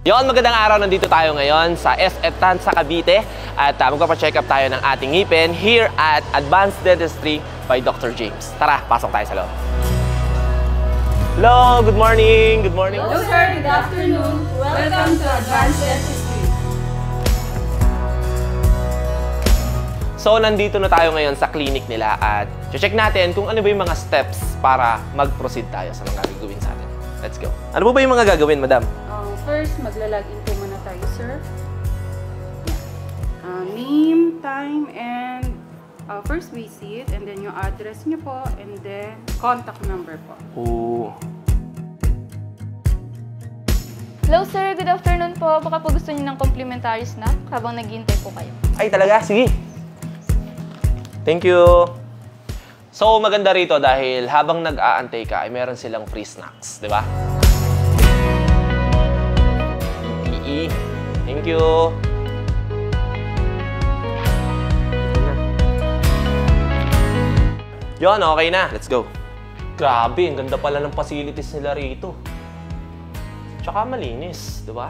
Yon, magandang araw. Nandito tayo ngayon sa SF Tanza, Cavite at magpapacheck up tayo ng ating ngipin here at Advanced Dentistry by Dr. James. Tara, pasok tayo sa loob. Hello, good morning. Good morning. Hello sir, good afternoon. Welcome to Advanced Dentistry. So, nandito na tayo ngayon sa clinic nila at check natin kung ano ba yung mga steps para mag-proceed tayo sa mga gagawin sa atin. Let's go. Ano ba yung mga gagawin, madam? First, maglalagin po muna tayo, sir. Name, time, and first visit, and then yung address niyo po, and then contact number po. Ooh. Hello sir, good afternoon po. Baka po gusto niyo ng complimentary snack habang naghihintay po kayo. Ay, talaga? Sige. Thank you. So, maganda rito dahil habang nag-aantay ka, ay meron silang free snacks, di ba? Thank you. Yon, okay na. Let's go. Grabe, ang ganda pala ng facilities nila rito. Tsaka malinis, di ba?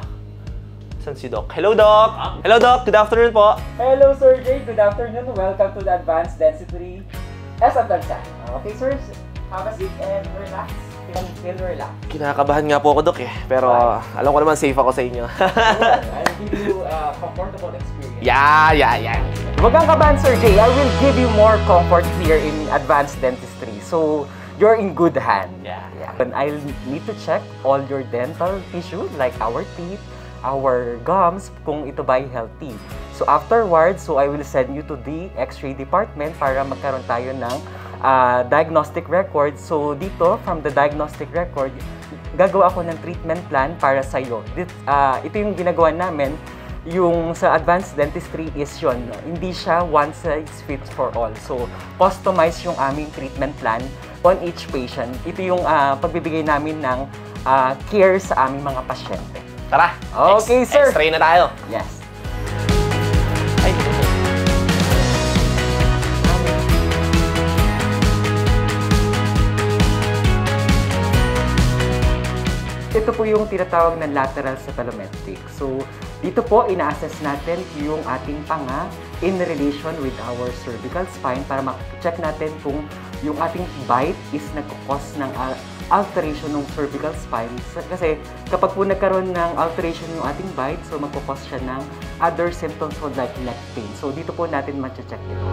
Saan si Doc? Hello, Doc! Hello, Doc! Good afternoon po! Hello, Sir Jay. Good afternoon. Welcome to the Advanced Dentistry SF Tanza. Okay, sir. Have a seat and relax. Feel relax. Kinakabahan nga po ako, Doc, eh. Pero alam ko naman safe ako sa inyo. I'll give you a comfortable experience. Yeah. Huwag kang kabahan, Sir Jay. I will give you more comfort here in Advanced Dentistry. So, you're in good hand. Yeah. And I'll need to check all your dental tissue, like our teeth, our gums, kung ito ba ay healthy. So, afterwards, I will send you to the X-ray department para magkaroon tayo ng diagnostic record. So, dito, from the diagnostic record, gagawa ako ng treatment plan para sa'yo. Ito yung ginagawa namin. Yung sa advanced dentistry is yun. Hindi siya one size fits for all. So, customize yung aming treatment plan on each patient. Ito yung pagbibigay namin ng care sa aming mga pasyente. Tara! Okay, sir! X-ray na tayo. Yes. Ay, ito po yung tinatawag na lateral cephalometric. So, dito po, ina-assess natin yung ating panga in relation with our cervical spine para ma-check natin kung yung ating bite is nagkakos ng alteration ng cervical spine. Kasi kapag po nagkaroon ng alteration yung ating bite, so magkakos siya ng other symptoms like neck pain. So, dito po natin ma-check ito.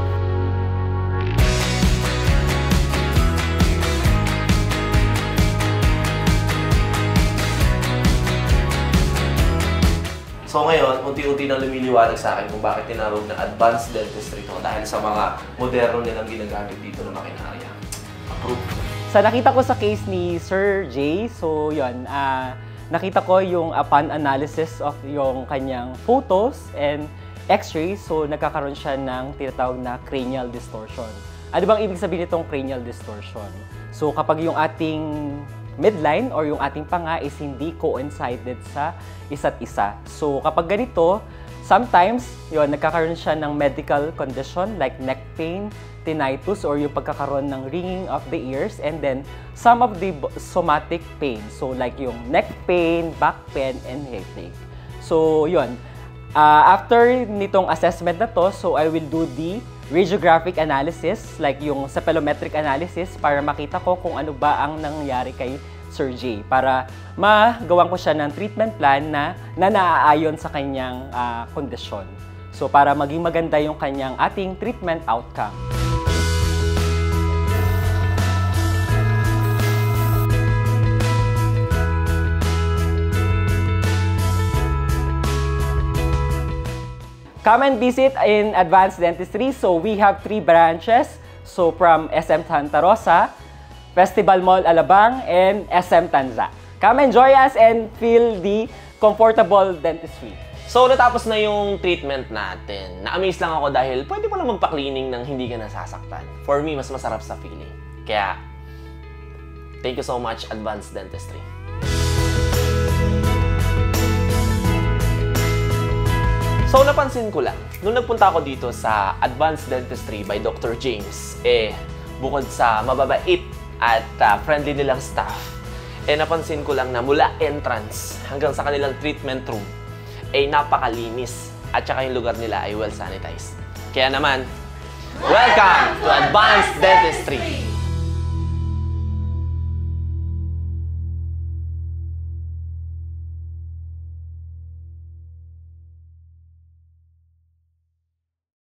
So ngayon, unti-unti nang lumiliwanag sa akin kung bakit tinawag na advanced dentistry ito dahil sa mga moderno nilang ginagamit dito na makinarya. Approved. Sa nakita ko sa case ni Sir Jay, so yun, nakita ko yung upon analysis of yung kanyang photos and x-rays, so nagkakaroon siya ng tinatawag na cranial distortion. Ano bang ibig sabihin nitong cranial distortion? So kapag yung ating midline or yung ating panga is hindi coincided sa isa't isa. So kapag ganito, sometimes yun, nagkakaroon siya ng medical condition like neck pain, tinnitus, or yung pagkakaroon ng ringing of the ears, and then some of the somatic pain. So like yung neck pain, back pain, and headache. So yun, after nitong assessment na to, so I will do the radiographic analysis, like yung cephalometric analysis, para makita ko kung ano ba ang nangyari kay Sir Jay, para magawan ko siya ng treatment plan na naaayon sa kanyang kondisyon. So, para maging maganda yung kanyang ating treatment outcome. Come and visit in Advanced Dentistry. So, we have 3 branches. So, from SM Santa Rosa, Festival Mall Alabang, and SM Tanza. Come enjoy us and feel the comfortable dentistry. So natapos na yung treatment natin. Na-amaze lang ako dahil pwede mo lang magpa-cleaning nang hindi ka nasasaktan. For me, mas masarap sa feeling. Kaya, thank you so much, Advanced Dentistry. So, napansin ko lang, nung nagpunta ako dito sa Advanced Dentistry by Dr. James, bukod sa mababait at friendly nilang staff, Eh napansin ko lang na mula entrance hanggang sa kanilang treatment room ay napakalinis at saka yung lugar nila ay well sanitized. Kaya naman, welcome to Advanced Dentistry!